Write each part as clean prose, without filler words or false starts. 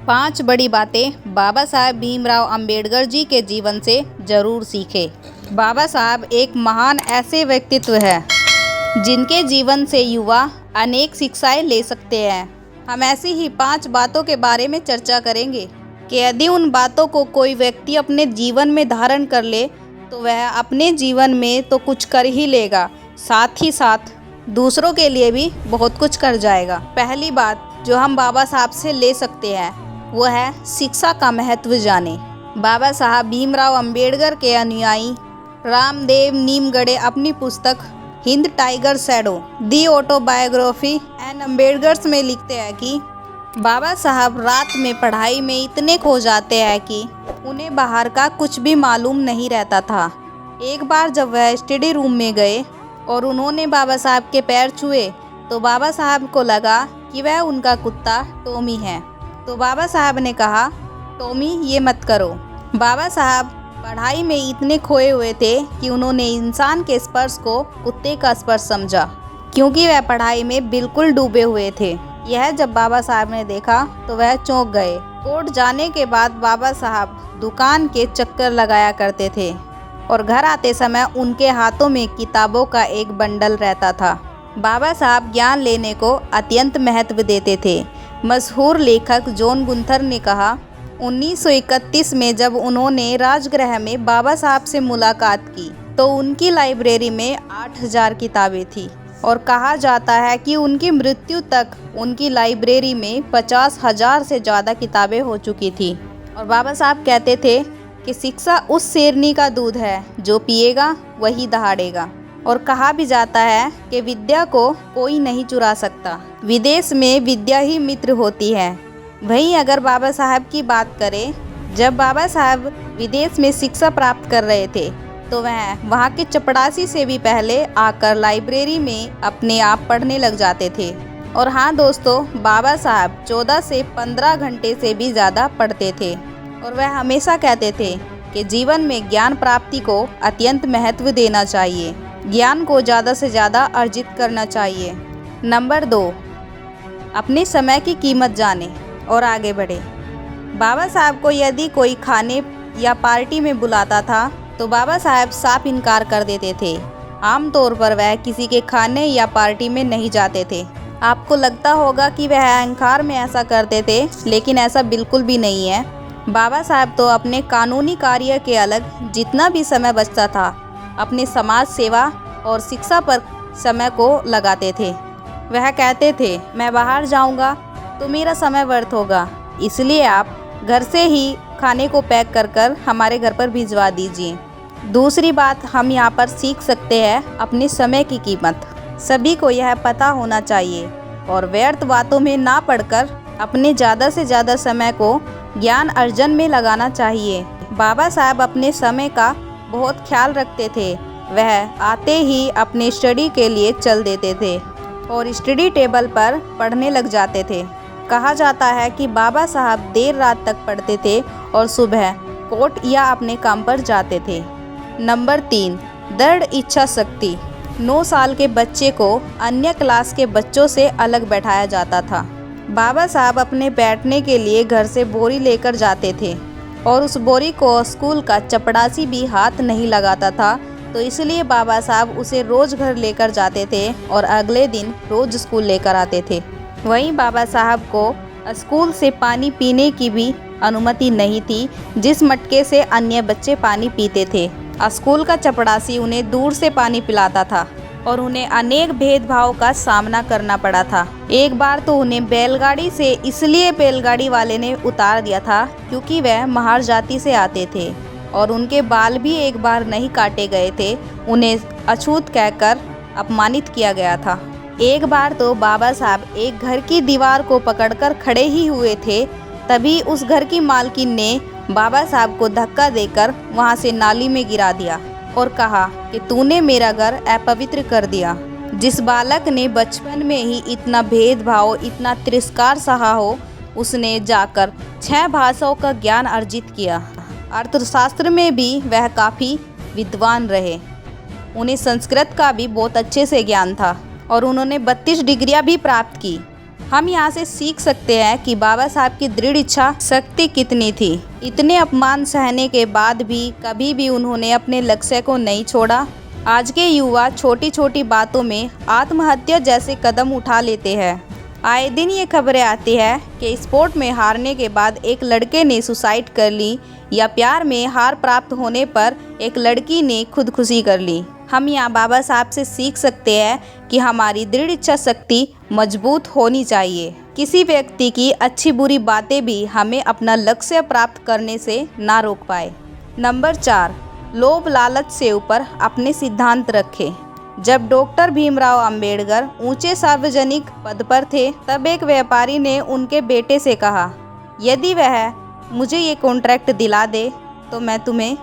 5 बड़ी बातें बाबा साहब भीमराव अंबेडकर जी के जीवन से ज़रूर सीखें। बाबा साहब एक महान ऐसे व्यक्तित्व है जिनके जीवन से युवा अनेक शिक्षाएं ले सकते हैं। हम ऐसी ही 5 बातों के बारे में चर्चा करेंगे कि यदि उन बातों को कोई व्यक्ति अपने जीवन में धारण कर ले तो वह अपने जीवन में तो कुछ कर ही लेगा, साथ ही साथ दूसरों के लिए भी बहुत कुछ कर जाएगा। पहली बात जो हम बाबा साहब से ले सकते हैं वो है शिक्षा का महत्व जाने। बाबा साहब भीमराव अंबेडकर के अनुयायी रामदेव नीमगढ़े अपनी पुस्तक Hind tiger shadow the autobiography and Ambedkar's में लिखते हैं कि बाबा साहब रात में पढ़ाई में इतने खो जाते हैं कि उन्हें बाहर का कुछ भी मालूम नहीं रहता था। एक बार जब वह स्टडी रूम में गए और उन्होंने बाबा साहब के पैर छुए तो बाबा साहब को लगा कि वह उनका कुत्ता टॉमी है। तो बाबा साहब ने कहा, टॉमी ये मत करो। बाबा साहब पढ़ाई में इतने खोए हुए थे कि उन्होंने इंसान के स्पर्श को कुत्ते का स्पर्श समझा, क्योंकि वह पढ़ाई में बिल्कुल डूबे हुए थे। यह जब बाबा साहब ने देखा तो वह चौंक गए। कोर्ट जाने के बाद बाबा साहब दुकान के चक्कर लगाया करते थे और घर आते समय उनके हाथों में किताबों का एक बंडल रहता था। बाबा साहब ज्ञान लेने को अत्यंत महत्व देते थे। मशहूर लेखक जॉन गुंथर ने कहा, 1931 में जब उन्होंने राजगृह में बाबा साहब से मुलाकात की तो उनकी लाइब्रेरी में 8000 किताबें थी और कहा जाता है कि उनकी मृत्यु तक उनकी लाइब्रेरी में 50,000 से ज़्यादा किताबें हो चुकी थी। और बाबा साहब कहते थे कि शिक्षा उस शेरनी का दूध है जो पिएगा वही दहाड़ेगा। और कहा भी जाता है कि विद्या को कोई नहीं चुरा सकता, विदेश में विद्या ही मित्र होती है। वहीं अगर बाबा साहब की बात करें, जब बाबा साहब विदेश में शिक्षा प्राप्त कर रहे थे तो वह वहाँ के चपड़ासी से भी पहले आकर लाइब्रेरी में अपने आप पढ़ने लग जाते थे। और हाँ दोस्तों, बाबा साहब 14 से 15 घंटे से भी ज़्यादा पढ़ते थे और वह हमेशा कहते थे कि जीवन में ज्ञान प्राप्ति को अत्यंत महत्व देना चाहिए, ज्ञान को ज़्यादा से ज़्यादा अर्जित करना चाहिए। नंबर 2, अपने समय की कीमत जाने और आगे बढ़े। बाबा साहब को यदि कोई खाने या पार्टी में बुलाता था तो बाबा साहब साफ इनकार कर देते थे। आमतौर पर वह किसी के खाने या पार्टी में नहीं जाते थे। आपको लगता होगा कि वह अहंकार में ऐसा करते थे, लेकिन ऐसा बिल्कुल भी नहीं है। बाबा साहब तो अपने कानूनी कार्य के अलग जितना भी समय बचता था अपने समाज सेवा और शिक्षा पर समय को लगाते थे। वह कहते थे, मैं बाहर जाऊंगा तो मेरा समय व्यर्थ होगा, इसलिए आप घर से ही खाने को पैक कर हमारे घर पर भिजवा दीजिए। दूसरी बात हम यहाँ पर सीख सकते हैं अपने समय की कीमत। सभी को यह पता होना चाहिए और व्यर्थ बातों में ना पड़कर अपने ज़्यादा से ज़्यादा समय को ज्ञान अर्जन में लगाना चाहिए। बाबा साहब अपने समय का बहुत ख्याल रखते थे। वह आते ही अपने स्टडी के लिए चल देते थे और स्टडी टेबल पर पढ़ने लग जाते थे। कहा जाता है कि बाबा साहब देर रात तक पढ़ते थे और सुबह कोर्ट या अपने काम पर जाते थे। नंबर 3, दृढ़ इच्छा शक्ति। 9 साल के बच्चे को अन्य क्लास के बच्चों से अलग बैठाया जाता था। बाबा साहब अपने बैठने के लिए घर से बोरी लेकर जाते थे और उस बोरी को स्कूल का चपड़ासी भी हाथ नहीं लगाता था, तो इसलिए बाबा साहब उसे रोज़ घर लेकर जाते थे और अगले दिन रोज़ स्कूल लेकर आते थे। वहीं बाबा साहब को स्कूल से पानी पीने की भी अनुमति नहीं थी, जिस मटके से अन्य बच्चे पानी पीते थे। स्कूल का चपड़ासी उन्हें दूर से पानी पिलाता था और उन्हें अनेक भेदभाव का सामना करना पड़ा था। एक बार तो उन्हें बैलगाड़ी से इसलिए बैलगाड़ी वाले ने उतार दिया था क्योंकि वह महार जाति से आते थे और उनके बाल भी एक बार नहीं काटे गए थे। उन्हें अछूत कहकर अपमानित किया गया था। एक बार तो बाबा साहब एक घर की दीवार को पकड़कर खड़े ही हुए थे, तभी उस घर की मालकिन ने बाबा साहब को धक्का देकर वहां से नाली में गिरा दिया और कहा कि तूने मेरा घर अपवित्र कर दिया। जिस बालक ने बचपन में ही इतना भेदभाव, इतना तिरस्कार सहा हो, उसने जाकर 6 भाषाओं का ज्ञान अर्जित किया। अर्थशास्त्र में भी वह काफ़ी विद्वान रहे। उन्हें संस्कृत का भी बहुत अच्छे से ज्ञान था और उन्होंने 32 डिग्रियां भी प्राप्त की। हम यहाँ से सीख सकते हैं कि बाबा साहब की दृढ़ इच्छा शक्ति कितनी थी। इतने अपमान सहने के बाद भी कभी भी उन्होंने अपने लक्ष्य को नहीं छोड़ा। आज के युवा छोटी छोटी बातों में आत्महत्या जैसे कदम उठा लेते हैं। आए दिन ये खबरें आती है कि स्पोर्ट में हारने के बाद एक लड़के ने सुसाइड कर ली या प्यार में हार प्राप्त होने पर एक लड़की ने खुदकुशी कर ली। हम यहाँ बाबा साहब से सीख सकते हैं कि हमारी दृढ़ इच्छा शक्ति मजबूत होनी चाहिए। किसी व्यक्ति की अच्छी बुरी बातें भी हमें अपना लक्ष्य प्राप्त करने से ना रोक पाए। नंबर 4, लोभ लालच से ऊपर अपने सिद्धांत रखें। जब डॉक्टर भीमराव अंबेडकर ऊंचे सार्वजनिक पद पर थे, तब एक व्यापारी ने उनके बेटे से कहा, यदि वह मुझे ये कॉन्ट्रैक्ट दिला दे तो मैं तुम्हें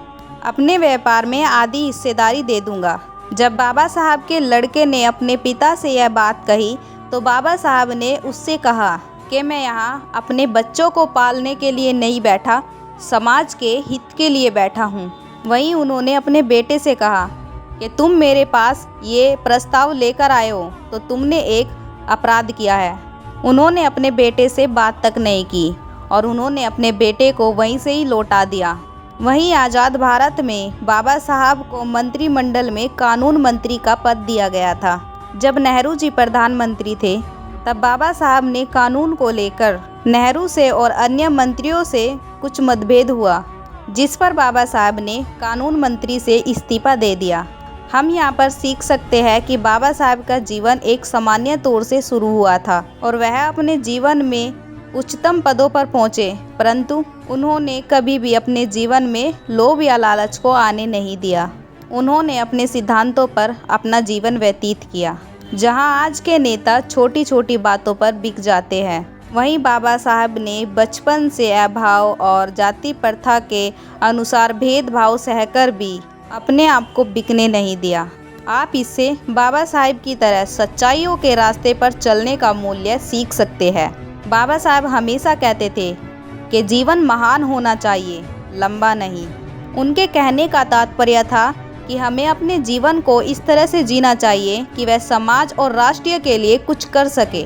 अपने व्यापार में आधी हिस्सेदारी दे दूंगा। जब बाबा साहब के लड़के ने अपने पिता से यह बात कही तो बाबा साहब ने उससे कहा कि मैं यहाँ अपने बच्चों को पालने के लिए नहीं बैठा, समाज के हित के लिए बैठा हूँ। वहीं उन्होंने अपने बेटे से कहा कि तुम मेरे पास ये प्रस्ताव लेकर आए हो तो तुमने एक अपराध किया है। उन्होंने अपने बेटे से बात तक नहीं की और उन्होंने अपने बेटे को वहीं से ही लौटा दिया। वहीं आज़ाद भारत में बाबा साहब को मंत्रिमंडल में कानून मंत्री का पद दिया गया था। जब नेहरू जी प्रधानमंत्री थे तब बाबा साहब ने कानून को लेकर नेहरू से और अन्य मंत्रियों से कुछ मतभेद हुआ, जिस पर बाबा साहब ने कानून मंत्री से इस्तीफा दे दिया। हम यहाँ पर सीख सकते हैं कि बाबा साहब का जीवन एक सामान्य तौर से शुरू हुआ था और वह अपने जीवन में उच्चतम पदों पर पहुँचे, परंतु उन्होंने कभी भी अपने जीवन में लोभ या लालच को आने नहीं दिया। उन्होंने अपने सिद्धांतों पर अपना जीवन व्यतीत किया। जहाँ आज के नेता छोटी छोटी बातों पर बिक जाते हैं, वहीं बाबा साहब ने बचपन से अभाव और जाति प्रथा के अनुसार भेदभाव सहकर भी अपने आप को बिकने नहीं दिया। आप इससे बाबा साहब की तरह सच्चाइयों के रास्ते पर चलने का मूल्य सीख सकते हैं। बाबा साहब हमेशा कहते थे कि जीवन महान होना चाहिए, लंबा नहीं। उनके कहने का तात्पर्य था कि हमें अपने जीवन को इस तरह से जीना चाहिए कि वह समाज और राष्ट्र के लिए कुछ कर सके,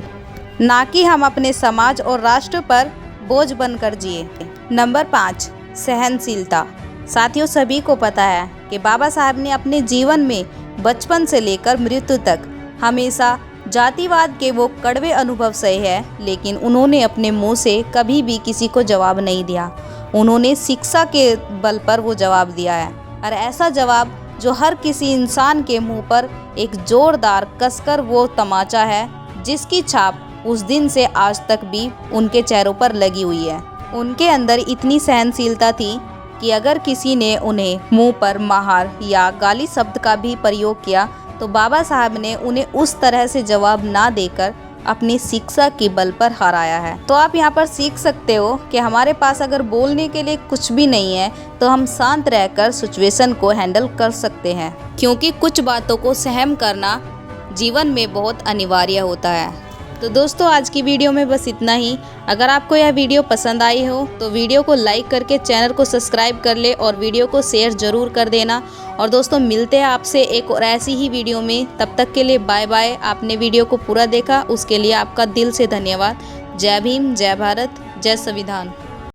ना कि हम अपने समाज और राष्ट्र पर बोझ बनकर जिए। नंबर 5, सहनशीलता। साथियों, सभी को पता है कि बाबा साहब ने अपने जीवन में बचपन से लेकर मृत्यु तक हमेशा जातिवाद के वो कड़वे अनुभव सहे हैं, लेकिन उन्होंने अपने मुंह से कभी भी किसी को जवाब नहीं दिया। उन्होंने शिक्षा के बल पर वो जवाब दिया है, और ऐसा जवाब जो हर किसी इंसान के मुंह पर एक जोरदार कसकर वो तमाचा है, जिसकी छाप उस दिन से आज तक भी उनके चेहरों पर लगी हुई है। उनके अंदर इतनी सहनशीलता थी कि अगर किसी ने उन्हें मुंह पर महार या गाली शब्द का भी प्रयोग किया तो बाबा साहब ने उन्हें उस तरह से जवाब ना देकर अपनी शिक्षा के बल पर हराया है। तो आप यहाँ पर सीख सकते हो कि हमारे पास अगर बोलने के लिए कुछ भी नहीं है तो हम शांत रहकर सिचुएशन को हैंडल कर सकते हैं, क्योंकि कुछ बातों को सहन करना जीवन में बहुत अनिवार्य होता है। तो दोस्तों, आज की वीडियो में बस इतना ही। अगर आपको यह वीडियो पसंद आई हो तो वीडियो को लाइक करके चैनल को सब्सक्राइब कर ले और वीडियो को शेयर ज़रूर कर देना। और दोस्तों, मिलते हैं आपसे एक और ऐसी ही वीडियो में। तब तक के लिए बाय बाय। आपने वीडियो को पूरा देखा उसके लिए आपका दिल से धन्यवाद। जय भीम, जय भारत, जय संविधान।